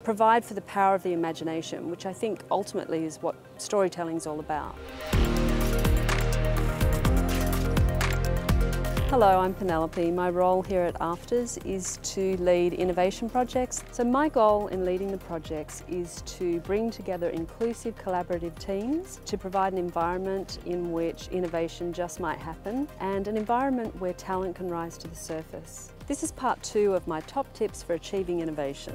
provide for the power of the imagination, which I think ultimately is what storytelling is all about. Hello, I'm Penelope. My role here at AFTRS is to lead innovation projects. So my goal in leading the projects is to bring together inclusive, collaborative teams to provide an environment in which innovation just might happen and an environment where talent can rise to the surface. This is part 2 of my top tips for achieving innovation.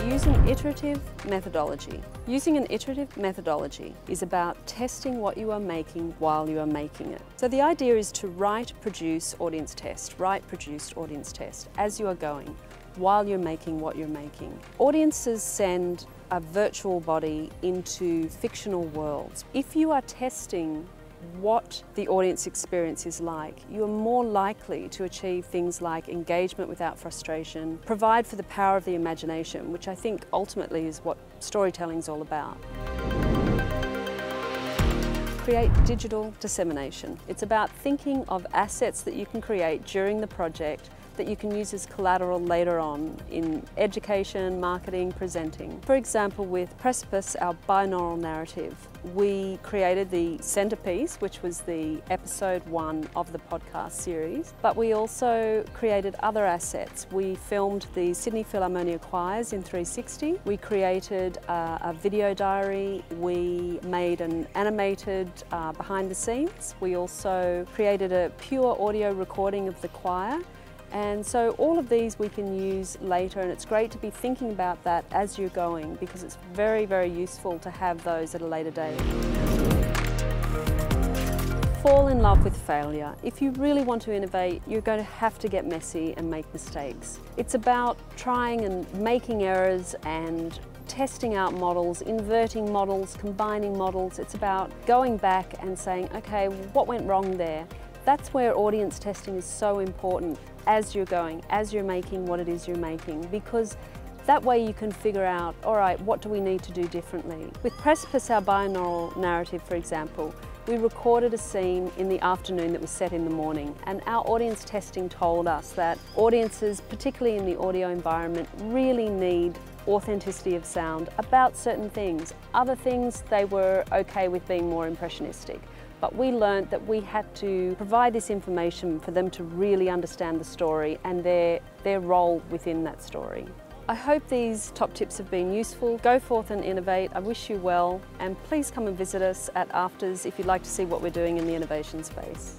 Use an iterative methodology. Using an iterative methodology is about testing what you are making while you are making it. So the idea is to write, produce, audience test, write, produce, audience test as you are going, while you're making what you're making. Audiences send a virtual body into fictional worlds. If you are testing what the audience experience is like, you are more likely to achieve things like engagement without frustration, provide for the power of the imagination, which I think ultimately is what storytelling is all about. Create digital dissemination. It's about thinking of assets that you can create during the project that you can use as collateral later on in education, marketing, presenting. For example, with Precipice, our binaural narrative, we created the centerpiece, which was the episode 1 of the podcast series, but we also created other assets. We filmed the Sydney Philharmonia Choirs in 360. We created a video diary. We made an animated behind the scenes. We also created a pure audio recording of the choir. And so all of these we can use later, and it's great to be thinking about that as you're going, because it's very, very useful to have those at a later date. Fall in love with failure. If you really want to innovate, you're going to have to get messy and make mistakes. It's about trying and making errors and testing out models, inverting models, combining models. It's about going back and saying, okay, what went wrong there? That's where audience testing is so important as you're going, as you're making what it is you're making, because that way you can figure out, all right, what do we need to do differently? With Precipice, our binaural narrative, for example, we recorded a scene in the afternoon that was set in the morning, and our audience testing told us that audiences, particularly in the audio environment, really need authenticity of sound about certain things. Other things, they were okay with being more impressionistic. But we learned that we had to provide this information for them to really understand the story and their role within that story. I hope these top tips have been useful. Go forth and innovate. I wish you well, and please come and visit us at AFTRS if you'd like to see what we're doing in the innovation space.